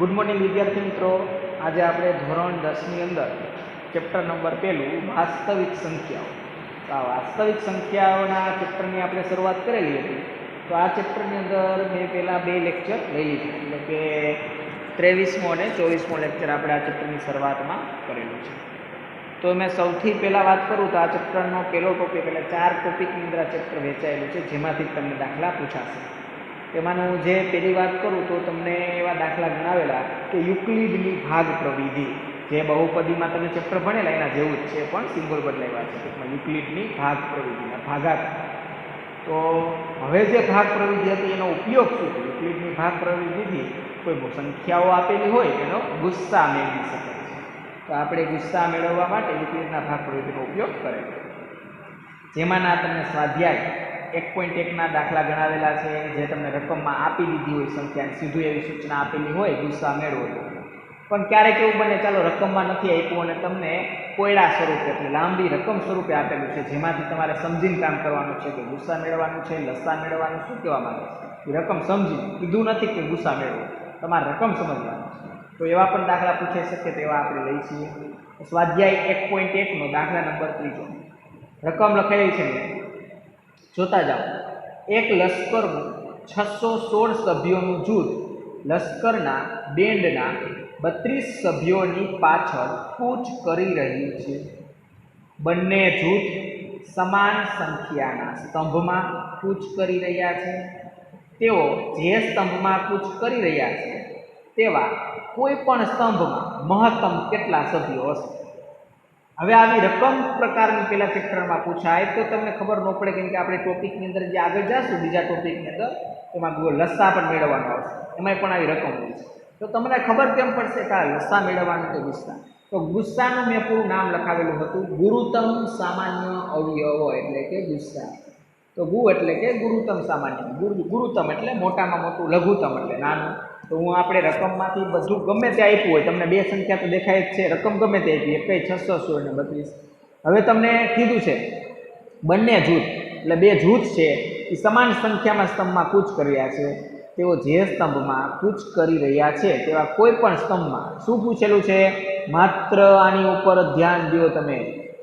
Good morning વિદ્યાર્થી મિત્રો, આજે આપણે ધોરણ 10ની અંદર ચેપ્ટર નંબર 1 વાસ્તવિક સંખ્યાઓ. તો આ વાસ્તવિક સંખ્યાઓના ચેપ્ટરની આપણે શરૂઆત કરેલી હતી. તો આ ચેપ્ટરની અંદર મેં પહેલાં 2 લેક્ચર લઈ લીધા, એટલે કે 23મો અને 24મો લેક્ચર આપણે આ ચેપ્ટરની શરૂઆતમાં કરેલું છે. તો મેં સૌથી પહેલાં વાત કરું તો આ ચેપ્ટરનો પહેલો ટોપિક, એટલે 4 ટોપિકની અંદર આ ચેપ્ટર વહેંચાયેલું છે, જેમાંથી તમને દાખલા પૂછાશે. તેમાંનું જે પહેલી વાત કરું તો તમને એવા દાખલા ગણાવેલા કે યુક્લિડની ભાગ પ્રવિધિ, જે બહુપદીમાં તમે ચેપ્ટર ભણેલા એના જેવું જ છે, પણ સિમ્બોલ બદલાવ્યા છે. ટૂંકમાં યુક્લિડની ભાગ પ્રવિધિના ભાગાકાર. તો હવે જે ભાગ પ્રવિધિ હતી એનો ઉપયોગ શું છે? યુક્લિડની ભાગ પ્રવિધિથી કોઈ સંખ્યાઓ આપેલી હોય એનો ગુસ્સા મેળવી શકાય છે. તો આપણે ગુસ્સા મેળવવા માટે યુક્લિડના ભાગ પ્રવિધિનો ઉપયોગ કરે. જેમાંના તમને સ્વાધ્યાય 1.1ના દાખલા ગણાવેલા છે, જે તમને રકમમાં આપી દીધી હોય સંખ્યા, સીધું એવી સૂચના આપેલી હોય ગુસ્સા મેળવો. પણ ક્યારેક એવું બને, ચાલો રકમમાં નથી આપ્યું અને તમને કોયડા સ્વરૂપે, એટલે લાંબી રકમ સ્વરૂપે આપેલું છે, જેમાંથી તમારે સમજીને કામ કરવાનું છે કે ગુસ્સા મેળવવાનું છે, લસા મેળવવાનું, શું કહેવા માંગે છે એ રકમ સમજી. કીધું નથી કે ગુસ્સા મેળવો, તમારે રકમ સમજવાનું છે. તો એવા પણ દાખલા પૂછાઈ શકે, તેવા આપણે લઈ છીએ. સ્વાધ્યાય 1.1નો દાખલા નંબર 3. રકમ લખેલી છે, જોતા જાઓ. એક લશ્કરનું 616 સભ્યોનું જૂથ લશ્કરના બેન્ડના 32 સભ્યોની પાછળ કૂચ કરી રહ્યું છે. બંને જૂથ સમાન સંખ્યાના સ્તંભમાં કૂચ કરી રહ્યા છે. તેઓ જે સ્તંભમાં કૂચ કરી રહ્યા છે તેવા કોઈ પણ સ્તંભમાં મહત્તમ કેટલા સભ્યો હશે? હવે આવી રકમ પ્રકારની પહેલા ચેપ્ટરમાં પૂછાય તો તમને ખબર ન પડે, કેમ કે આપણે ટોપિકની અંદર જે આગળ જઈશું બીજા ટોપિકની અંદર, એમાં લસા પણ મેળવવાનો આવશે, એમાંય પણ આવી રકમ હોય છે. તો તમને ખબર કેમ પડશે કે આ લસા મેળવવાનું કે ગુસ્સા? તો ગુસ્સાનું મેં પૂરું નામ લખાવેલું હતું, ગુરુત્તમ સામાન્ય અવયવો, એટલે કે ગુસ્સા. તો ગુ એટલે કે ગુરુત્તમ સામાન્ય, ગુરુત્તમ એટલે મોટામાં મોટું, લઘુત્તમ એટલે નાનું. તો હું આપણે રકમમાંથી બધું ગમે તે આપ્યું હોય, તમને 2 સંખ્યા તો દેખાય જ છે, રકમ ગમે તે આપી, એક 616 ને 32. હવે તમને કીધું છે બંને જૂથ, એટલે 2 જૂથ છે એ સમાન સંખ્યામાં સ્તંભમાં કૂચ કરી રહ્યા છે. તેઓ જે સ્તંભમાં કૂચ કરી રહ્યા છે તેવા કોઈ પણ સ્તંભમાં, શું પૂછેલું છે? માત્ર આની ઉપર ધ્યાન દો તમે,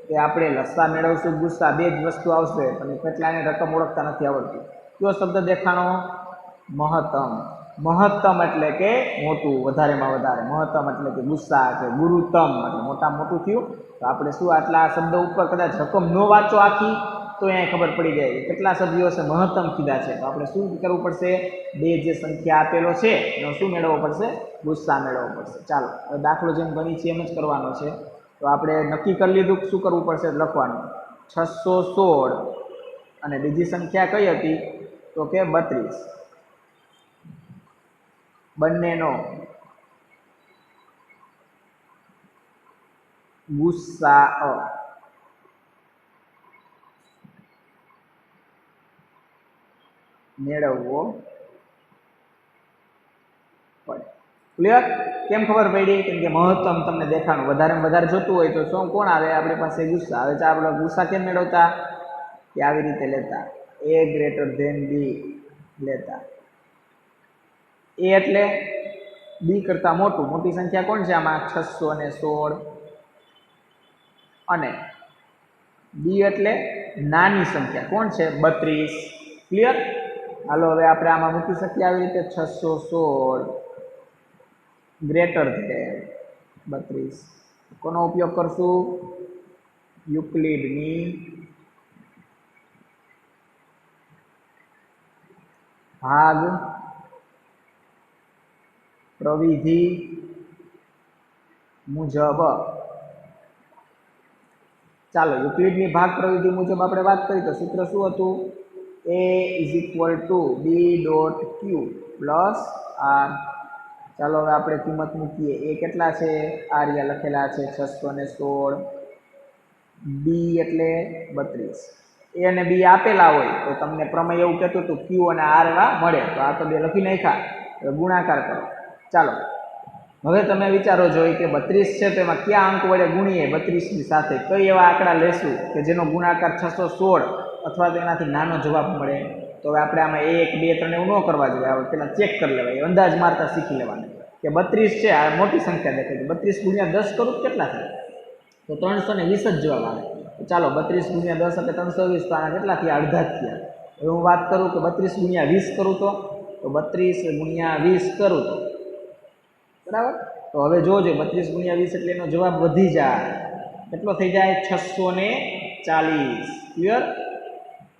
કે આપણે લસા મેળવશું, ગુસ્સા, 2 જ વસ્તુ આવશે. તમે કેટલાને રકમ ઓળખતા નથી આવડતી. કયો શબ્દ દેખાણો? મહત્તમ. મહત્તમ એટલે કે મોટું, વધારેમાં વધારે. મહત્તમ એટલે કે ગુસ્સા, કે ગુરુત્તમ એટલે મોટામાં મોટું થયું. તો આપણે શું આટલા શબ્દ ઉપર કદાચ રકમ ન વાંચો આખી તો અહીંયા ખબર પડી જાય કેટલા સભ્યો છે, મહત્તમ કીધા છે. તો આપણે શું કરવું પડશે? 2 જે સંખ્યા આપેલો છે એનો શું મેળવવો પડશે? ગુસ્સા મેળવવો પડશે. ચાલો, હવે દાખલો જેમ ગણી છે એમ જ કરવાનો છે. તો આપણે નક્કી કરી લીધું શું કરવું પડશે? લખવાનું 616 અને બીજી સંખ્યા કઈ હતી? તો કે 32. બંનેનો ગુસ્સા મેળવવો પડે. ક્લિયર? કેમ ખબર પડી? કેમ કે મહત્તમ તમને દેખાણું, વધારેમાં વધારે જોતું હોય તો શું કોણ આવે આપણી પાસે? ગુસ્સા. હવે ચાલો, ગુસ્સા કેમ મેળવતા? કે આવી રીતે લેતા, a ગ્રેટર ધેન b લેતા. a એટલે b કરતાં મોટું, મોટી સંખ્યા કોણ છે આમાં? 616. અને b એટલે નાની સંખ્યા કોણ છે? 32. ક્લિયર? હાલો, હવે આપણે આમાં મૂકી શકીએ આવી રીતે 616 ગ્રેટર ધેન 32. કોનો ઉપયોગ કરશું? યુક્લિડની ભાગ પ્રવિધિ મુજબ. ચાલો, યુક્લિડની ભાગ પ્રવિધિ મુજબ આપણે વાત કરી તો સૂત્ર શું હતું? a = b dot q plus r. ચાલો, હવે આપણે કિંમત મૂકીએ. a કેટલા છે? આ રહ્યા લખેલા છે 616. b એટલે 32. a અને b આપેલા હોય તો તમને પ્રમેય એવું કહેતું હતું q અને r એવા મળે. તો આ તો 2 લખી નાખ્યા, ગુણાકાર કરો. ચાલો, હવે તમે વિચારો જોઈએ કે 32 છે તો એમાં કયા અંક વડે ગુણીએ 32ની સાથે? કઈ એવા આંકડા લેશું કે જેનો ગુણાકાર 616 અથવા તો એનાથી નાનો જવાબ મળે? તો હવે આપણે આમાં 1, 2, 3 એવું ન કરવા જોઈએ. આપણે પહેલાં ચેક કરી લેવાય, અંદાજ મારતા શીખી લેવાનું. કે 32 છે, આ મોટી સંખ્યા દેખાય છે, 32 ગુણ્યા 10 કરું તો કેટલા થાય? તો 320 જ જવાબ આવે. તો ચાલો 32 ગુણ્યા 10 એટલે 320, તો આના કેટલા થયા? અડધા જ થયા. હવે હું વાત કરું કે 32 ગુણ્યા 20 કરું તો 32 ગુણ્યા 20 કરું તો બરાબર. તો હવે જોજો 32 ગુણ્યા 20 એટલે એનો જવાબ વધી જાય. કેટલો થઈ જાય? 640. ક્લિયર?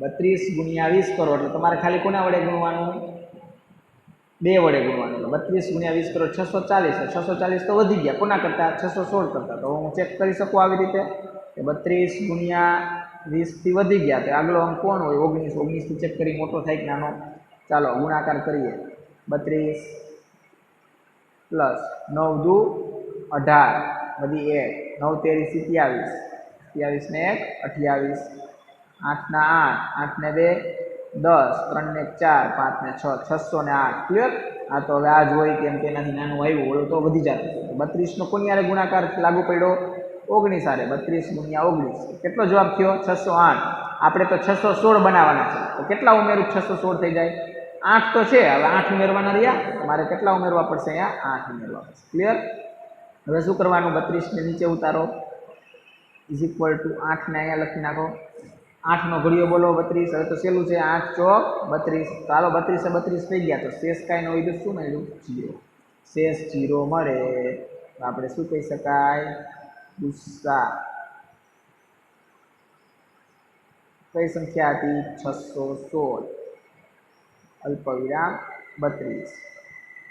32 ગુણ્યા 20 કરો એટલે તમારે ખાલી કોના વડે ગુણવાનું? 2 વડે ગુણવાનું. એટલે 32 ગુણ્યા 20 કરો 640. 640 તો વધી ગયા. કોના કરતાં? 616 કરતાં. તો હું ચેક કરી શકું આવી રીતે કે 32 ગુણ્યા 20 થી વધી ગયા. તો આગલો અંક કોણ હોય? 19. 19 થી ચેક કરી મોટો થાય કે નાનો? ચાલો ગુણાકાર કરીએ. 32 પ્લસ 9 દુ 18 વધી 1 9 તેરી 27 27 ને 1 28 8 ના 8 8 ને 2 10 3 ને 4 5 ને 6 608. ક્લિયર? આ તો હવે આ જ હોય કેમ કે એનાથી નાનું આવ્યું હોય તો વધી જતું. 32 નો કોની હારે ગુણાકાર લાગુ પડ્યો? 19 હારે. 32 ગુણ્યા 19 કેટલો જવાબ થયો? 608. આપણે તો 616 બનાવવાના છે. તો કેટલા ઉમેરું? 616 થઈ જાય. 8 તો છે, હવે 8 ઉમેરવાના રહ્યા. તમારે કેટલા ઉમેરવા પડશે? અહીંયા 8 ઉમેરવા પડશે. ક્લિયર? હવે શું કરવાનું? 32 ને નીચે ઉતારો ઇઝ ઇક્વલ ટુ 8 ને અહીંયા લખી નાખો. 8 નો ઘડિયો બોલો 32. હવે તો સહેલું છે, 8 ચોક 32. ચાલો 32 એ 32 થઈ ગયા. તો શેષ કાંઈ ન હોય તો શું મળ્યું? 0. શેષ 0 મળે તો આપણે શું કહી શકાય? ગુસ્સા. કઈ સંખ્યા હતી? 616 અલ્પવિરામ 32.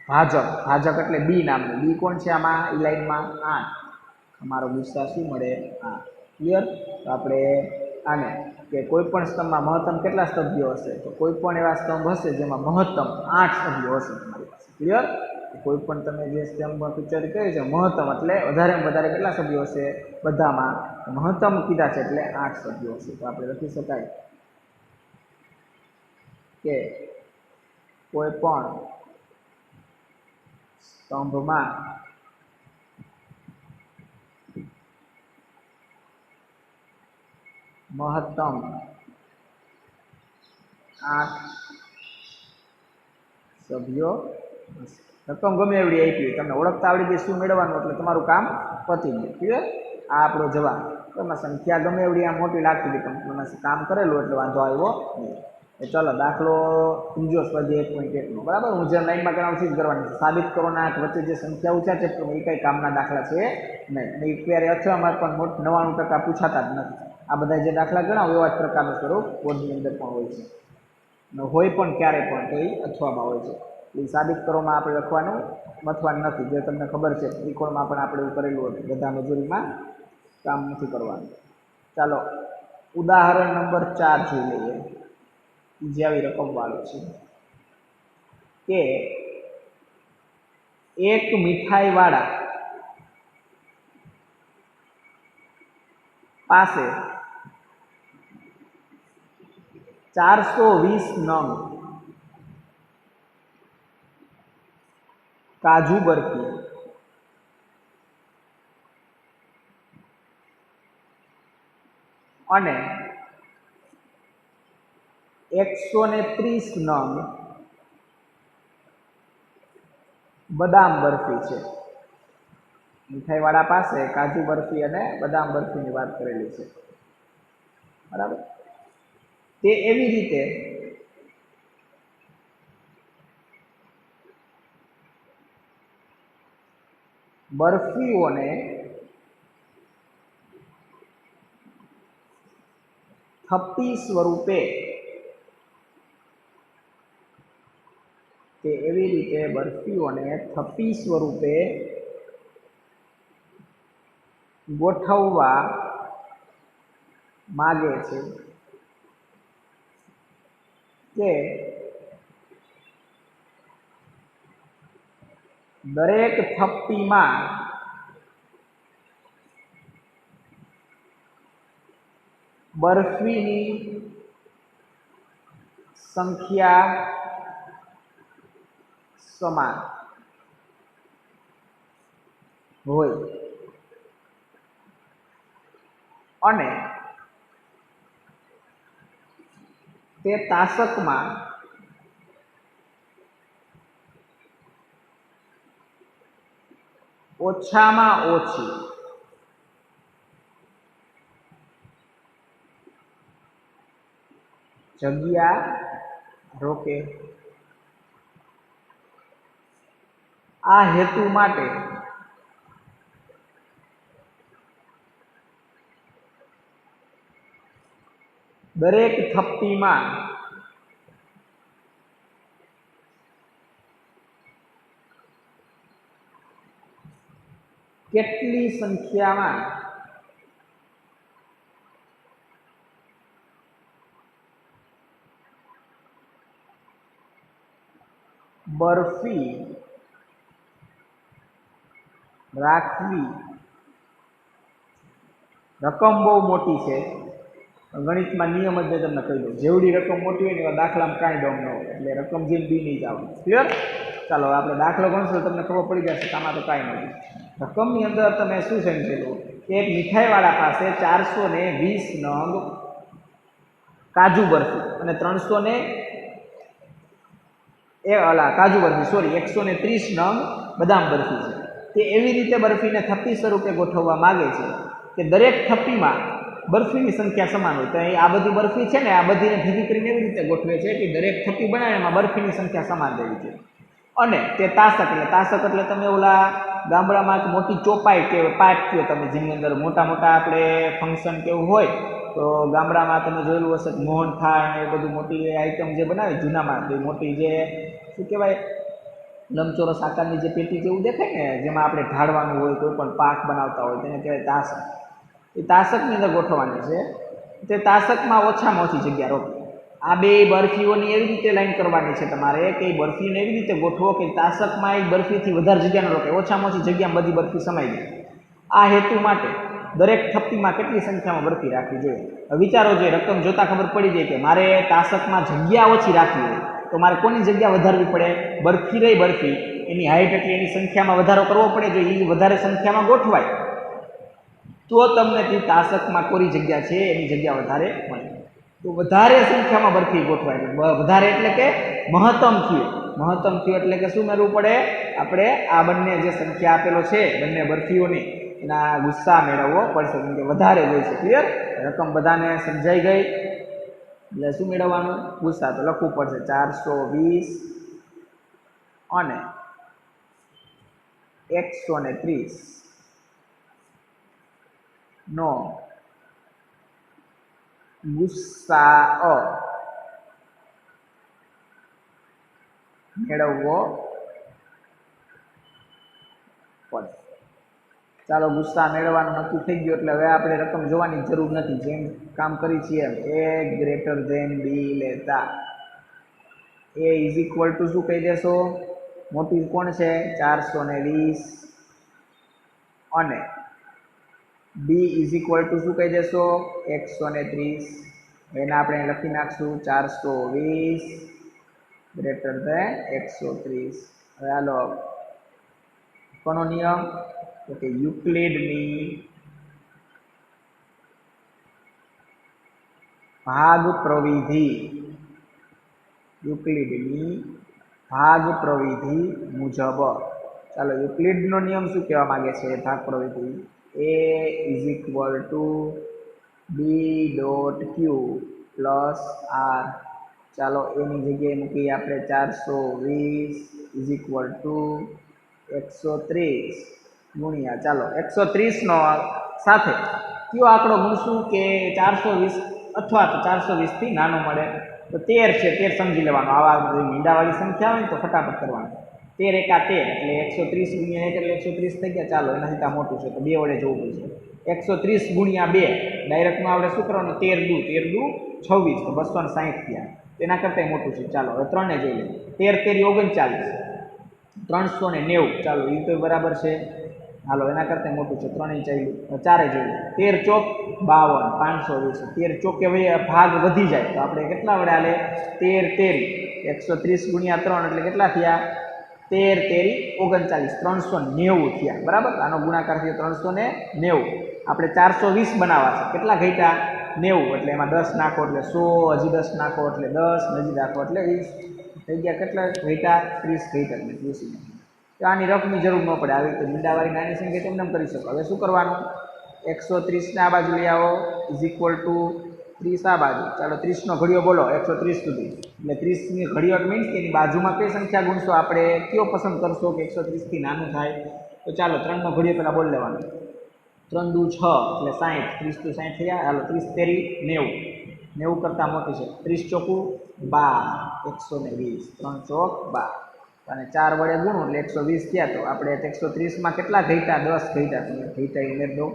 ભાજક. ભાજક એટલે બી નામનું. બી કોણ છે આમાં? ઈ લાઈનમાં 8. અમારો ગુસ્સા શું મળે? 8. ક્લિયર? તો આપણે આને કે કોઈ પણ સ્તંભમાં મહત્તમ કેટલા સભ્યો હશે? તો કોઈ પણ એવા સ્તંભ હશે જેમાં મહત્તમ 8 સભ્યો હશે તમારી પાસે. ક્લિયર? કોઈ પણ તમે જે સ્તંભમાં પિક્ચર કહ્યું છે મહત્તમ એટલે વધારેમાં વધારે કેટલા સભ્યો હશે? બધામાં મહત્તમ કીધા છે એટલે 8 સભ્યો હશે. તો આપણે લખી શકાય કે કોઈ પણ સ્તંભમાં મહત્તમ 8 સભ્યો હશે. રકમ ગમે એવડી આપી તમને ઓળખતા આવડી ગઈ શું મેળવવાનું એટલે તમારું કામ પતી ગયું. ક્લિયર? આ આપણો જવાબ. એમાં સંખ્યા ગમે એવડી આ મોટી લાગતી હતી પણ તમે કામ કરેલું એટલે વાંધો આવ્યો નહીં. ચાલો દાખલો ત્રીજો સ્વાધ્યાય 1.1 નો. બરાબર? હું જે લાઈનમાં કરાવું છું જ કરવાની છે. સાબિત કરો ના વચ્ચે જે સંખ્યા ઊંચા ચેપ્ટરમાં એ કઈ કામના દાખલા છે નહીં. એ ક્યારે અથવામાં પણ 99% પૂછાતા જ નથી. આ બધા જે દાખલા ગણાવો એવા જ પ્રકારનું સ્વરૂપ બોર્ડની અંદર પણ હોય છે. હોય પણ ક્યારે પણ તો એ અથવામાં હોય છે. એ સાબિત કરવામાં આપણે લખવાનું મથવાનું નથી. જે તમને ખબર છે ત્રિકોણમાં પણ આપણે એવું કરેલું હતું. બધા મજૂરીમાં કામ નથી કરવાનું. ચાલો ઉદાહરણ નંબર 4 જોઈ લઈએ. જે આવી રકમ વાળું છે કે એક મીઠાઈ વાળા પાસે 420 નંગ કાજુ બરફી અને 130 નંગ બદામ બરફી છે. મીઠાઈવાળા પાસે કાજુ બરફી અને બદામ બરફીની વાત કરેલી છે. બરાબર? તે એવી રીતે બરફીઓને થપ્પી સ્વરૂપે ગોઠવવા માગે છે કે દરેક થપ્પીમાં બરફીની સંખ્યા સમાન હોય અને તે તાસકમાં ઓછામાં ઓછી જગ્યા રોકે. આ હેતુ માટે દરેક થપ્પીમાં કેટલી સંખ્યામાં બરફી રાખવી. રકમ બહુ મોટી છે, ગણિતમાં નિયમ જ મેં તમને કહી દઉં, જેવડી રકમ મોટી હોય ને એવા દાખલામાં કાંઈ ડમ ન હોય, એટલે રકમ જેમ બી નહીં જ આવે. ક્લિયર? ચાલો આપણે દાખલો ગણશું તમને ખબર પડી જશે કે આમાં તો કાંઈ નથી. રકમની અંદર તમે શું સમજેલું કે એક મીઠાઈવાળા પાસે 420 નંગ કાજુ બરફી અને 300 કાજુ બરફી 130 નંગ બદામ બરફી છે. તે એવી રીતે બરફીને થપ્પી સ્વરૂપે ગોઠવવા માગે છે કે દરેક થપ્પીમાં બરફીની સંખ્યા સમાન હોય. તો અહીં આ બધી બરફી છે ને, આ બધીને ભેગી કરીને એવી રીતે ગોઠવે છે કે દરેક થપ્પી બનાવે એમાં બરફીની સંખ્યા સમાન રહેવી છે. અને તે તાસક એટલે તમે ઓલા ગામડામાં એક મોટી ચોપાઈ કે પાઇપ કહો તમે, જેની અંદર મોટા મોટા આપણે ફંક્શન કેવું હોય તો ગામડામાં તમે જોયેલું હશે મોહનથાળ ને એ બધું મોટી આઈટમ જે બનાવે જૂનામાં, એ મોટી જે શું કહેવાય લંબચોરસ આકારની જે પેટી જેવું દેખાય ને, જેમાં આપણે ઢાળવાનું હોય, કોઈ પણ પાક બનાવતા હોય તેને કહેવાય તાસક. એ તાસકની અંદર ગોઠવવાની છે. તે તાસકમાં ઓછામાં ઓછી જગ્યા રોકે. આ બે બરફીઓની એવી રીતે લાઈન કરવાની છે તમારે કે એ બરફીને એવી રીતે ગોઠવો કે તાસકમાં એ બરફીથી વધારે જગ્યા ન રોકે, ઓછામાં ઓછી જગ્યામાં બધી બરફી સમાઈ જાય. આ હેતુ માટે દરેક થપ્પીમાં કેટલી સંખ્યામાં બરફી રાખવી જોઈએ. વિચારો જોઈએ, રકમ જોતાં ખબર પડી જાય કે મારે તાસકમાં જગ્યા ઓછી રાખવી હોય તો મારે કોની જગ્યા વધારવી પડે? બરફી રહી બરફી, એની હાઈટ એટલે એની સંખ્યામાં વધારો કરવો પડે. જો એ વધારે સંખ્યામાં ગોઠવાય તો તમને તે તાસકમાં કોરી જગ્યા છે એની જગ્યા વધારે મળે. તો વધારે સંખ્યામાં બરફી ગોઠવાય. વધારે એટલે કે મહત્તમ થયું એટલે કે શું મેળવવું પડે? આપણે આ બંને જે સંખ્યા આપેલો છે બંને બરફીઓની એના ગુસ્સા મેળવવો પડશે, કેમ કે વધારે હોય છે. ક્લિયર? રકમ બધાને સમજાઈ ગઈ? એટલે શું મેળવવાનું? ગુસ્સા. તો લખવું પડશે 420 અને 130 નો ગુસ્સા મેળવવો પડશે. ચાલો, ગુસ્સા મેળવવાનું નક્કી થઈ ગયું એટલે હવે આપણે રકમ જોવાની જરૂર નથી. જેમ કામ કરી છીએ એમ a ગ્રેટર ધેન b લેતા a ઇઝ ઇક્વલ ટુ શું કહી દેશો? મોટી કોણ છે? 420 અને b ઇઝ ઇક્વલ ટુ શું કહી દેશો? 130. એને આપણે લખી નાખશું 420 ગ્રેટર ધેન 130. હવે હાલો, કોનો નિયમ? તો કે યુક્લિડની ભાગ પ્રવિધિ. યુક્લિડની ભાગ પ્રવિધિ મુજબ. ચાલો, યુક્લિડનો નિયમ શું કહેવા માંગે છે? ભાગ પ્રવિધિ a is equal two b dot Q plus r. ચાલો, એની જગ્યાએ મૂકીએ આપણે 420 ઇઝ ઇક્વલ ટુ 130 ગુણ્યા, ચાલો 130 નો સાથે કયો આંકડો ગુણશું કે 420 અથવા તો 420 થી નાનો મળે તો 13 છે. 13 સમજી લેવાનું. આવા મીંડાવાળી સંખ્યા હોય તો ફટાફટ કરવાનું. 13 એકા 13 એટલે 130 ગુણ્યા 1 એટલે 130 થઈ ગયા. ચાલો, એનાથી આ મોટું છે તો 2 વડે જવું પડશે. 130 ગુણ્યા 2 ડાયરેક્ટમાં આપણે શું કરવાનું? 13 દુ 26 તો 260 થયા. તેના કરતાં મોટું છે. ચાલો, હવે 3 ને જોઈ લઈએ. 13 તેરી 39 390. ચાલો, એ તો બરાબર છે. હાલો, એના કરતાં મોટું છે. 3 ચાલ્યું. 4 જોઈ લઈએ. 13 ચોક 52 520. 13 ચોકે ભાગ વધી જાય તો આપણે કેટલા વડે હાલે? 13 તેરી 130 ગુણ્યા 3 એટલે કેટલા થયા? 13 તેરી 39 390 થયા. બરાબર? આનો ગુણાકાર થયો 390. આપણે 420 બનાવવા છે. કેટલા ઘટ્યા? 90. એટલે એમાં 10 નાખો એટલે 100, હજી 10 નાખો એટલે 10, હજી નાખો એટલે 20 થઈ ગયા. કેટલા ઘટ્યા? 30 ઘટ્યા. એટલે 30. તો આની રફની જરૂર ન પડે, આવી રીતે મીંડાવાળી નાની સંખ્યા તેમને કરી શકો. હવે શું કરવાનું, 130 ને આ બાજુ લઈ આવો ઇઝ ઇક્વલ ટુ 30 આ બાજુ. ચાલો 30નો ઘડિયો બોલો 130 સુધી, એટલે 30ની ઘડિયો મીન્સ કે એની બાજુમાં કઈ સંખ્યા ગુણશો, આપણે કયો પસંદ કરશો કે 130થી નાનું થાય? તો ચાલો 3નો ઘડિયો પહેલાં બોલી લેવાનો. 3 દુ 6 એટલે 60, 30 તો 60 થયા. હાલો 30 તેરી 90, 90 કરતાં મોટી છે. 30 ચોકું 12, 120, 3 ચોક 12 અને 4 વડે ગુણો એટલે 120 થયા. તો આપણે 130માં કેટલા ઘટ્યા? 10 ઘટ્યા. તમે ઘટ્યા ઉમેરી દો.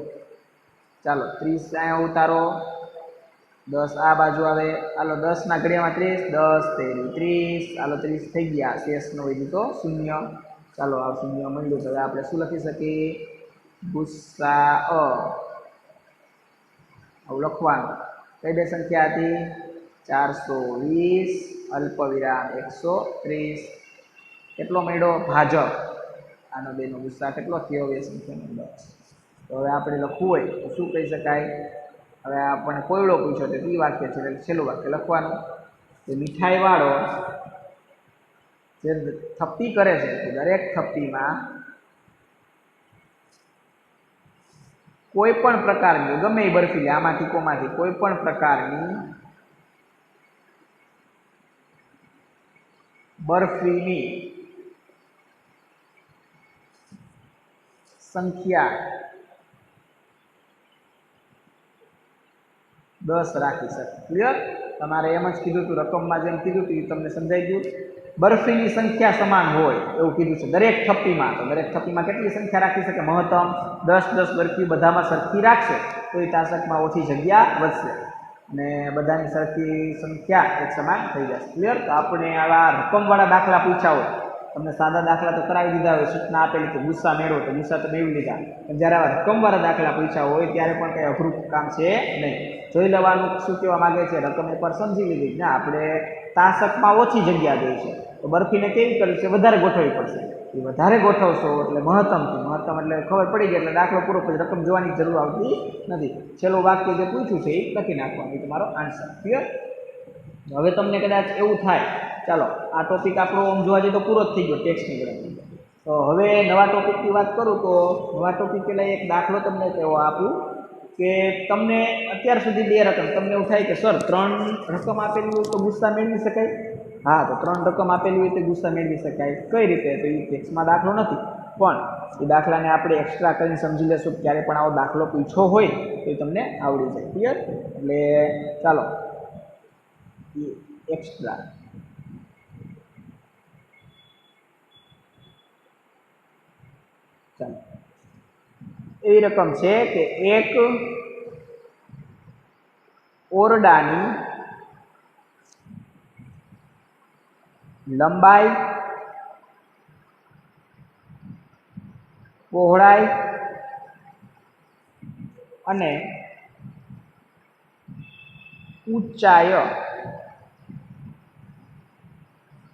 ચાલો 30 અહીંયા ઉતારો, 10 આ બાજુ આવે. હાલો 10ના ઘડિયામાં 30, 10 તેરી 30. હાલો 30 થઈ ગયા, શેષનો વધી તો 0. ચાલો આ 0 મળ્યું. તો હવે આપણે શું લખી શકીએ? ગુસ્સા આવું લખવાનું. કઈ બે સંખ્યા હતી? 420 અલ્પવિરામ 130. કેટલો મળ્યો? ભાજક. આનો બેનો ગુસ્સા કેટલો થયો? એ સંખ્યાનો 10. તો હવે આપણે લખવું હોય તો શું કહી શકાય? હવે આપણને કોયડો પૂછ્યો તો ઈ વાક્ય છે, એટલે છેલ્લું વાક્ય લખવાનું કે મીઠાઈવાળો જે થપ્પી કરે છે તે દરેક થપ્પીમાં કોઈ પણ પ્રકારની, ગમે એ બરફી લે આમાંથી કોમાંથી, કોઈ પણ પ્રકારની બરફીની સંખ્યા 10 રાખી શકે. ક્લિયર? તમારે એમ જ કીધું હતું, રકમમાં જેમ કીધું હતું એ તમને સમજાઈ ગયું. બરફીની સંખ્યા સમાન હોય એવું કીધું છે દરેક થપ્પીમાં. તો દરેક થપ્પીમાં કેટલી સંખ્યા રાખી શકે? મહત્તમ 10 બરફી બધામાં સરખી રાખશે તો એ તાસકમાં ઓછી જગ્યા વધશે અને બધાની સરખી સંખ્યા એક સમાન થઈ જશે. ક્લિયર? તો આપણે આવા રકમવાળા દાખલા પૂછ્યા હોય, તમને સાદા દાખલા તો કરાવી દીધા હોય, સૂચના આપેલી કે ગુસ્સા મેળવો તો ગુસ્સા તો મેળવી લીધા, પણ જ્યારે આવા રકમવાળા દાખલા પૂછ્યા હોય ત્યારે પણ કંઈ અઘરું કામ છે નહીં. જોઈ લેવાનું શું કહેવા માગે છે, રકમ એકવાર સમજી લીધી ને આપણે તાસકમાં ઓછી જગ્યા જોઈએ છે તો બરફીને કેવી કરવી છે? વધારે ગોઠવવી પડશે. એ વધારે ગોઠવશો એટલે મહત્તમથી મહત્તમ એટલે ખબર પડી ગઈ એટલે દાખલો પૂરો, પછી રકમ જોવાની જરૂર આવતી નથી. છેલ્લું વાક્ય જે પૂછ્યું છે એ લખી નાખવાનું, એ તમારો આન્સર. ક્લિયર? હવે તમને કદાચ એવું થાય, ચાલો આ ટોપિક આપણો આમ જોવા જઈએ તો પૂરો જ થઈ ગયો ટેક્સની ગણતરી. તો હવે નવા ટોપિકની વાત કરું તો નવા ટોપિક પહેલાં એક દાખલો તમને એવો આપું કે તમને અત્યાર સુધી 2 રકમ, તમને એવું થાય કે સર 3 રકમ આપેલી હોય તો ગુસ્સા મેળવી શકાય? હા, તો 3 રકમ આપેલી હોય તો ગુસ્સા મેળવી શકાય. કઈ રીતે? તો એ ટેક્સમાં દાખલો નથી, પણ એ દાખલાને આપણે એક્સ્ટ્રા કરીને સમજી લેશું. ક્યારે પણ આવો દાખલો પૂછ્યો હોય તો એ તમને આવડી જાય. ક્લિયર? એટલે ચાલો એક્સ્ટ્રા ચાલો એવી રકમ છે કે એક ઓરડાની લંબાઈ, પહોળાઈ અને ઊંચાઈ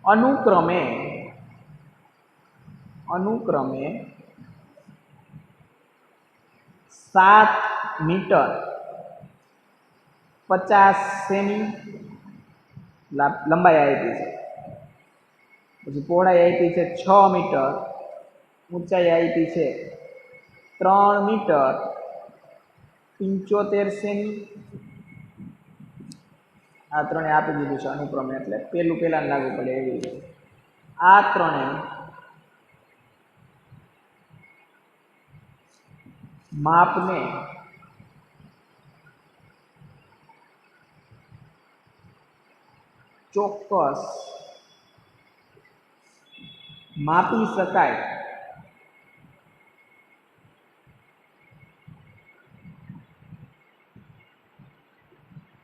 અનુક્રમે 7 મીટર 50 સેમી લંબાઈ આપી છે, પછી પહોળાઈ આપી છે 6 મીટર, ઊંચાઈ આપી છે 3 મીટર 75 સેમી. આ ત્રણે આપી દીધું છે અનુક્રમે, એટલે પહેલાં લાગુ પડે એવી રીતે. આ ત્રણે માપને ચોક્કસ માપી શકાય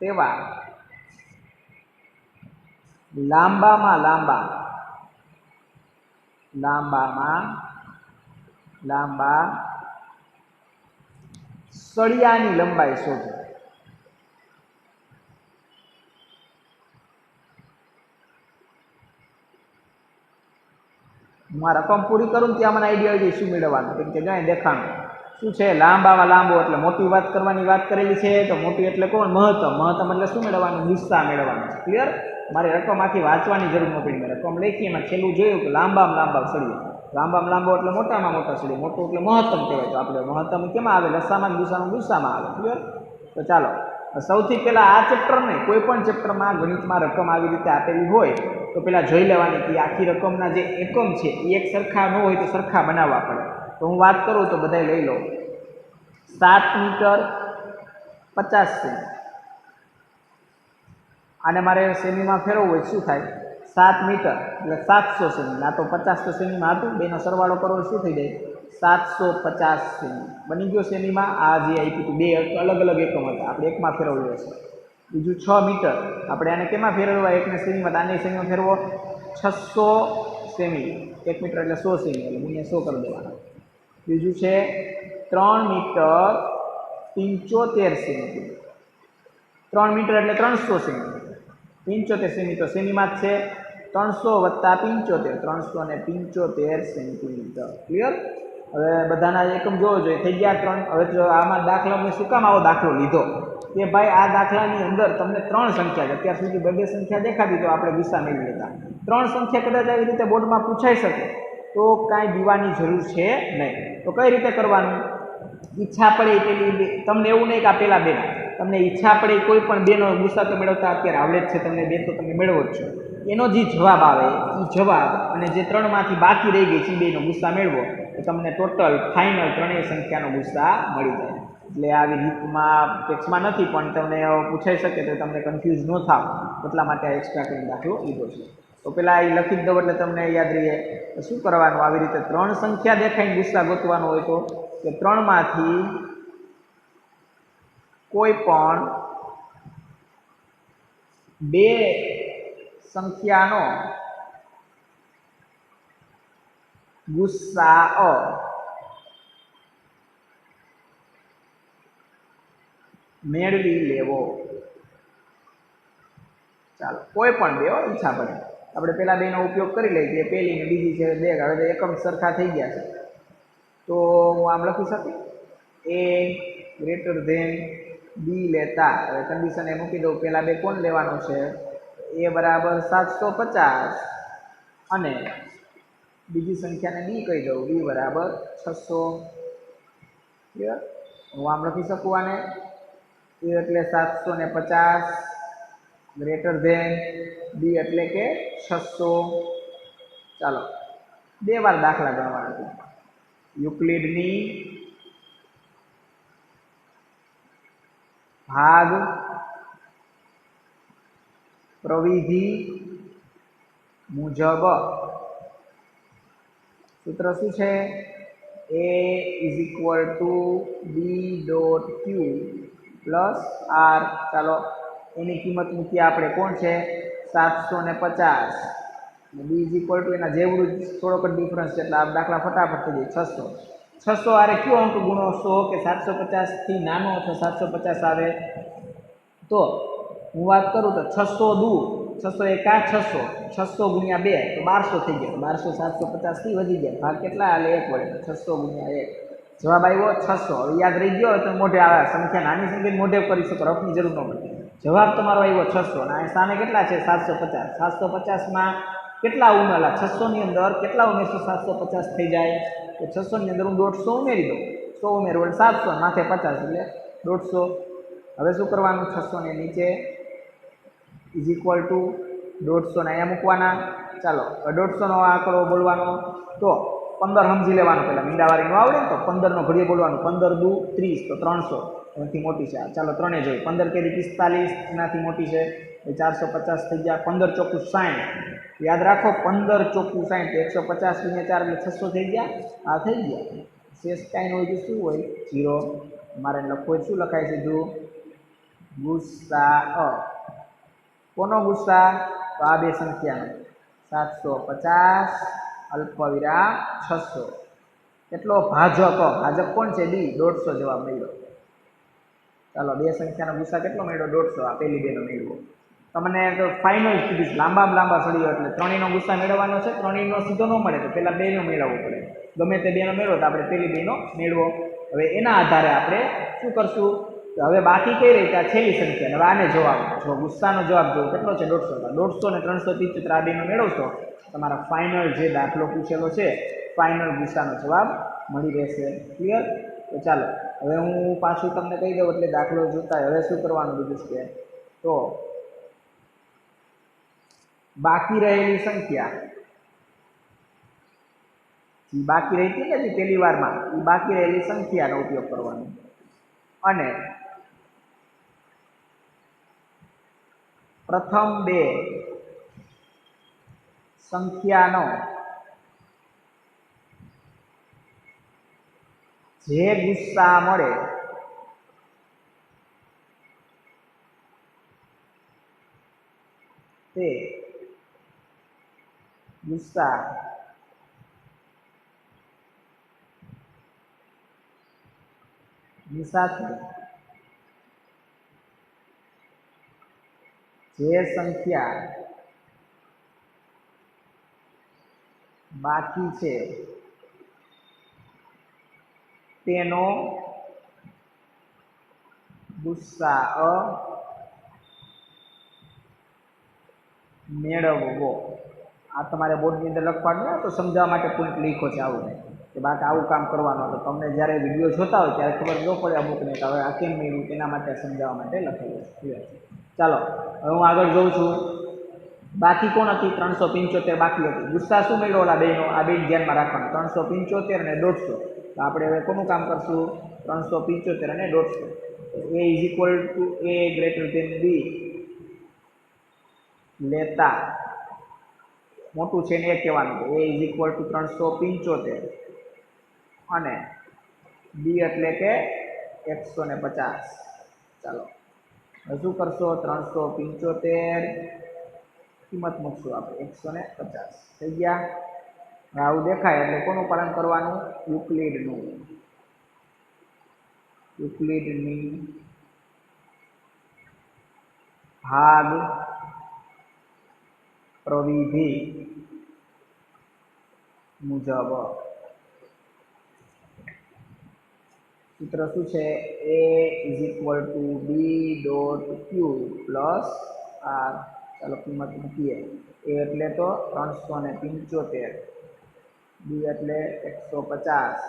તેવા લાંબામાં લાંબા સળિયાની લંબાઈ શોધો. હું આ રકમ પૂરી કરું ત્યાં મને આઈડિયા આવી જાય શું મેળવવાનું, કેમ કે જાય દેખાણું શું છે? લાંબામાં લાંબો એટલે મોટી વાત કરવાની વાત કરેલી છે, તો મોટી એટલે કોણ? મહત્તમ એટલે શું મેળવવાનું? ગુસ્સા મેળવવાનું છે. ક્લિયર? મારે રકમ આખી વાંચવાની જરૂર ન પડી, મેં રકમ લખી એમાં છેલ્લું જોયું કે લાંબામાં લાંબા સળિયા. લાંબામાં લાંબો એટલે મોટામાં મોટા સળિયો, મોટું એટલે મહત્તમ કહેવાય. તો આપણે મહત્તમ કેમાં આવે? લસામાં, ગુસામાં, ગુસ્સામાં આવે. ક્લિયર? તો ચાલો સૌથી પહેલાં આ ચેપ્ટર નહીં, કોઈ પણ ચેપ્ટરમાં ગણિતમાં રકમ આવી રીતે આપેલી હોય તો પહેલાં જોઈ લેવાની કે આખી રકમના જે એકમ છે એ એક સરખા ન હોય તો સરખા બનાવવા પડે. તો હું વાત કરું તો બધાય લઈ લો. 7 મીટર 50 સેમી. આને મારે સેમીમાં ફેરવવું હોય શું થાય? 7 મીટર એટલે 700 સેમી. આ તો 50 તો સેમીમાં હતું, બેનો સરવાળો કરવો શું થઈ જાય? 750 સેમી બની ગયો સેમીમાં. આ જે આપ્યું હતું બે અલગ અલગ એકમ હતા, આપણે એકમાં ફેરવવું હશે. બીજું 6 મીટર, આપણે આને કેમાં ફેરવવા? એકને સેમીમાં, આને સેમીમાં ફેરવો 600 સેમી. 1 મીટર એટલે 100 સેમી, એટલે મને 100 કરી દેવાના. બીજું છે 3 મીટર 75 સેમી. 3 મીટર એટલે 300 સેમી. 75 સેમી તો સેમીમાં જ છે. 300 વત્તા 75, 375 સેન્ટીમીટર. ક્લિયર? હવે બધાના એકમ જોવો જોઈએ. થઈ ગયા 3. હવે જો આમાં દાખલા મેં શું કામ આવો દાખલો લીધો કે ભાઈ આ દાખલાની અંદર તમને 3 સંખ્યા છે. અત્યાર સુધી 2 સંખ્યા દેખાતી તો આપણે ગુસ્સા મેળવી લેતા. 3 સંખ્યા કદાચ આવી રીતે બોર્ડમાં પૂછાઈ શકે તો કાંઈ દીવાની જરૂર છે નહીં. તો કઈ રીતે કરવાનું? ઈચ્છા પડે પેલી, તમને એવું નહીં કે આ પેલા બે, તમને ઈચ્છા પડે કોઈ પણ બેનો ગુસ્સા તો મેળવતા અત્યારે આવડે જ છે તમને, બે તો તમે મેળવો જ છો. એનો જે જવાબ આવે એ જવાબ અને જે 3માંથી બાકી રહી ગઈ છે એ બેનો ગુસ્સા મેળવો તો તમને ટોટલ ફાઇનલ 3 સંખ્યાનો ગુસ્સા મળી જાય. એટલે આવી રીતમાં ટેક્સમાં નથી પણ તમને પૂછાઈ શકે તો તમને કન્ફ્યુઝ ન થાવ એટલા માટે આ એક્સ્ટ્રા કરીને દાખલો લીધો છે. તો પહેલાં એ લખી જ દઉં એટલે તમને યાદ રહીએ. શું કરવાનું? આવી રીતે 3 સંખ્યા દેખાઈને ગુસ્સા ગોતવાનો હોય તો કે 3માંથી કોઈ પણ 2 સંખ્યાનો ગુસ્સાઅ મેળવી લેવો. ચાલો કોઈ પણ 2 ઈચ્છા પડે. આપણે પેલા 2નો ઉપયોગ કરી લઈએ કે પહેલી ને બીજી છે 2. હવે એકમ સરખા થઈ ગયા છે તો હું આમ લખી શકું a ગ્રેટર ધેન બી લેતા. હવે કન્ડિશન એ મૂકી દઉં. પહેલા 2 કોણ લેવાનો છે? a બરાબર 750 અને બીજી સંખ્યાને બી કહી દઉં, બી બરાબર 600. ક્લિયર? હું આમ લખી શકું આને a એટલે 750 ગ્રેટર ધેન બી એટલે કે 600. ચાલો 2 વાર દાખલા ગણવાના છે. યુક્લિડની ભાગ પ્રવિધિ મુજબ સૂત્ર શું છે? a = b dot q plus r. ચાલો એની કિંમત મૂકીએ આપણે. કોણ છે? 750. b = એના જેવડું જ થોડોક જ ડિફરન્સ છે એટલે આ દાખલા ફટાફટ થઈ જાય. 600. 600 આરે કયો અંક ગુણો 100 કે 750 થી નાનો અથવા 750 આવે તો હું વાત કરું તો 600 દૂ 600 એકા 600, 600 ગુણ્યા 2 તો 1200 થઈ ગયા. 1200 750 થી વધી ગયા. ભાગ કેટલા? આલે 1 વડે. 600 ગુણ્યા 1 જવાબ આવ્યો 600. હવે યાદ રહી ગયો તો મોઢે આવે સંખ્યા, નાની સંખ્યા મોઢે કરી શકો, રફની જરૂર ન પડે. જવાબ તમારો આવ્યો 600 અને સામે કેટલા છે? 750. 750માં કેટલા ઉમેરેલા? 600 ની અંદર કેટલા ઉમેરશો? 750 થઈ જાય. તો 600 ની અંદર હું 150 ઉમેરી દઉં. 100 ઉમેરવું એટલે 700, માથે 50 એટલે 150. હવે શું કરવાનું? 600 ને નીચે = 150 ને અહીંયા મૂકવાના. ચાલો 150 નો આંકડો બોલવાનો તો 15 સમજી લેવાનું. પહેલાં મીંડાવાળી ન આવડે ને તો 15 નો ઘડીએ બોલવાનું. 15 દુ 30 તો 300 એનાથી મોટી છે. ચાલો 3 જોઈ. 15 કેરી 45 એનાથી મોટી છે એ 450 થઈ ગયા. 15 ચોખ્ખું 60. યાદ રાખો 15 ચોખ્ખું 60 150 ગુણ્યા 4 એટલે 600 થઈ ગયા. આ થઈ ગયા. શેષ કાંઈ હોય તો શું હોય? 0. મારે લખવું હોય શું લખાય? સીધું ગુસ્સા. કોનો ગુસ્સા? તો આ 2 સંખ્યાનો 750 અલ્પવિરામ 600. કેટલો ભાજક? ભાજક કોણ છે? ડી. 150 જવાબ મળ્યો. ચાલો 2 સંખ્યાનો ગુસ્સા કેટલો મળ્યો? 150. આ પહેલી 2નો મેળવો. તમને તો ફાઇનલ કીધું લાંબામાં લાંબા સળિયો એટલે 3નો ગુસ્સા મેળવવાનો છે. 3નો સીધો ન મળે તો પહેલાં 2નો મેળવવો પડે. ગમે તે 2નો મેળવો તો આપણે પહેલી 2નો મેળવો. હવે એના આધારે આપણે શું કરશું? તો હવે બાકી કઈ રહી? ત્યાં છેલ્લી સંખ્યા. હવે આને જવાબ જો ગુસ્સાનો જવાબ જો કેટલો છે? 150. 150 ને 375 આ 2નો મેળવશો તમારા ફાઇનલ જે દાખલો પૂછેલો છે ફાઇનલ ગુસ્સાનો જવાબ મળી રહેશે. ક્લિયર? તો ચાલો હવે હું પાછું તમને કહી દઉં એટલે દાખલો જોતા હવે શું કરવાનું બીજું છે તો બાકી રહેલી સંખ્યા બાકી રહી હતી ને જે પહેલી વારમાં એ બાકી રહેલી સંખ્યાનો ઉપયોગ કરવાનો અને પ્રથમ બે સંખ્યાનો જે ગુસ્સા મળે તે ગુસ્સા ની સાથે જે સંખ્યા બાકી છે તેનો ગુસ્સા મેળવવો. આ તમારે બોર્ડની અંદર લખવાનું ને તો સમજાવવા માટે પોઈન્ટ લખો છે આવું કે બાકી આવું કામ કરવાનું તો તમને જ્યારે વિડીયો જોતા હોય ત્યારે ખબર ન પડે અમુકને કે હવે આ કેમ મેળવ્યું તેના માટે સમજાવવા માટે લખેલું છે. ચાલો હવે હું આગળ જોઉં છું. બાકી કોણ હતી? 375 બાકી હતી. ગુસ્સા શું મેળવ્યો ઓલા બેનો? આ બે ધ્યાનમાં રાખવાનું 375 અને 150. તો આપણે હવે કોનું કામ કરશું? 375 અને 150. a is equal to a greater than b લેતા મોટું છે ને એ કહેવાનું કે a ઇઝ ઇક્વલ ટુ 375 અને b એટલે કે 150. ચાલો શું કરશો? 375 કિંમત મૂકશું આપણે 150 થઈ ગયા. આવું દેખાય એટલે કોનું પાલન કરવાનું? યુક્લિડની ભાગ પ્રવિધિ મુજબ સૂત્ર શું છે? a is equal two b dot Q plus r. ચાલો કિંમત મૂકીએ. a એટલે તો 375, b એટલે 150,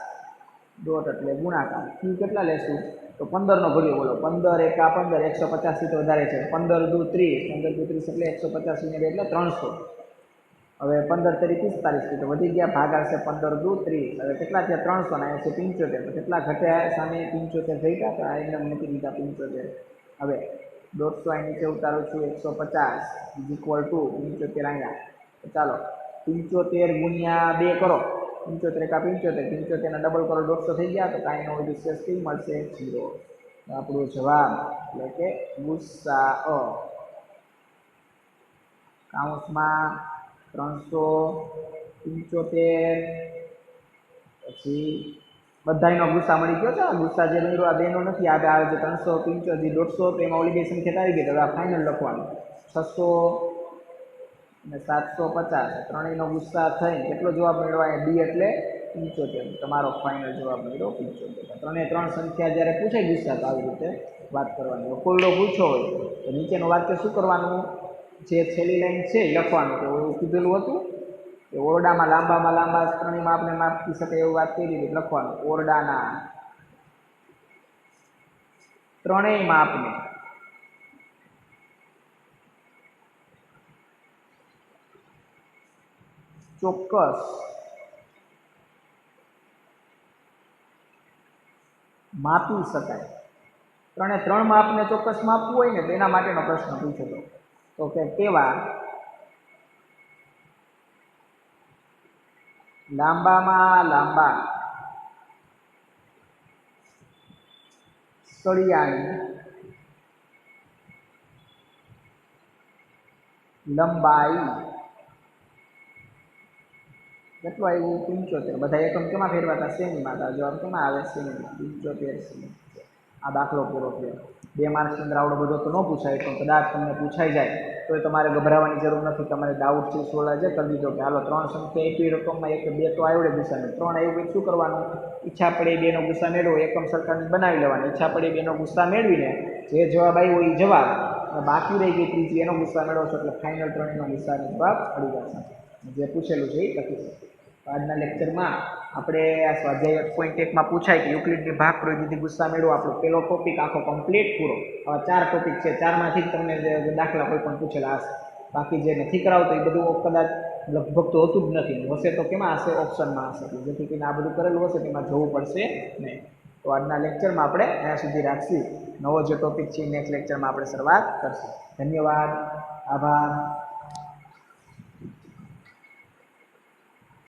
ડોટ એટલે ગુણાકાર. ક્યુ કેટલા લેશું? તો 15 નો ઘડિયો બોલો. 15 એકા 15, 150 થી તો વધારે છે. 15 દુ 30, 15 દુ 30 એટલે 150 ને એટલે 300. હવે 15 તરી 45 તો વધી ગયા. ભાગાશે 15 દુ 30. હવે કેટલા થયા? 300 ને અહીંયા છે 75. તો કેટલા ઘટ્યા? સામે 75 થઈ ગયા. તો આ એમને મૂકી દીધા 75. હવે 150 અહીં નીચે ઉતારું છું. 150 ઇઝ ઇક્વલ ટુ 75 અહીંયા. તો ચાલો 75 ગુણ્યા 2 કરો. 75 એકા 75, 75 ને ડબલ કરો 150 થઈ ગયા. તો કાંઈ નો વિશેષ કઈ મળશે? 0. આપણો જવાબ એટલે કે ગુસ્સા કાઉન્સમાં 375 પછી બધાયનો ગુસ્સા મળી ગયો છે. ગુસ્સા જે મેળવ્યો આ બેનો નથી. આ આવે છે 375 150. તો એમાં ઓલી બે સંખ્યા આવી ગઈ. તો આ ફાઇનલ લખવાનું 600 અને 750 ત્રણેયનો ગુસ્સા થઈને કેટલો જવાબ મેળવાય? b એટલે 75. તમારો ફાઇનલ જવાબ મેળવ્યો 75. ત્રણે ત્રણ સંખ્યા જ્યારે પૂછાય ગુસ્સા તો આવી રીતે વાત કરવાની. કોયડો પૂછો હોય તો નીચેનું વાક્ય શું કરવાનું? જે છેલ્લી લાઈન છે એ લખવાનું. તો એવું કીધેલું હતું કે ઓરડામાં લાંબા ત્રણેયમાં આપણે માપી શકાય એવું વાત કરી દીધી. લખવાનું ઓરડાના ત્રણેય માપને ચોક્કસ માપી શકાય. ત્રણ માપને ચોક્કસ માપવું હોય ને તેના માટેનો પ્રશ્ન પૂછ્યો તો કે કેવા લાંબા સળિયાની લંબાઈ કેટલું આવ્યું? 75. બધા એકમ કેમાં ફેરવાતા? સેમીમાં. જવાબ કેમાં આવે? સેમીમાં. 75 સેમી. આ દાખલો પૂરો થયો. 2 માર્ક્સની અંદર આવડો બધો તો ન પૂછાય, પણ કદાચ તમને પૂછાઈ જાય તો તમારે ગભરાવાની જરૂર નથી. તમારે ડાઉટ છે સોલ્વ જે કરી દીધો કે હાલો 3 સંખ્યા એકી રકમમાં 1 2 તો આવડે ગુસ્સાને. 3 આવ્યું શું કરવાનું? ઈચ્છા પડે 2 નો ગુસ્સા મેળવો, એકમ સરખાની બનાવી લેવાની. ઈચ્છા પડે 2 નો ગુસ્સા મેળવીને જે જવાબ આવ્યો એ જવાબ, અને બાકી રહી ગઈ ત્રીજી એનો ગુસ્સા મેળવશો એટલે ફાઇનલ ત્રણેયનો ગુસ્સાનો જવાબ મળી જશે. જે પૂછેલું છે એ લખી શકીએ. તો આજના લેક્ચરમાં આપણે આ સ્વાધ્યાય 1.1માં પૂછાય કે યુક્લિડની ભાગ પ્રવિધિથી ગુસ્સા મેળવો આપણો પહેલો ટોપિક આખો કમ્પ્લીટ પૂરો. આવા 4 ટોપિક છે, 4માંથી જ તમને દાખલા કોઈ પણ પૂછેલા હશે. બાકી જે નથી કરાવતો એ બધું કદાચ લગભગ તો હોતું જ નથી. હશે તો કેમાં હશે? ઓપ્શનમાં હશે. જેથી કરીને આ બધું કરેલું હશે તેમાં જવું પડશે નહીં. તો આજના લેક્ચરમાં આપણે અહીંયા સુધી રાખીએ. નવો જે ટોપિક છે નેક્સ્ટ લેક્ચરમાં આપણે શરૂઆત કરશું. ધન્યવાદ, આભાર.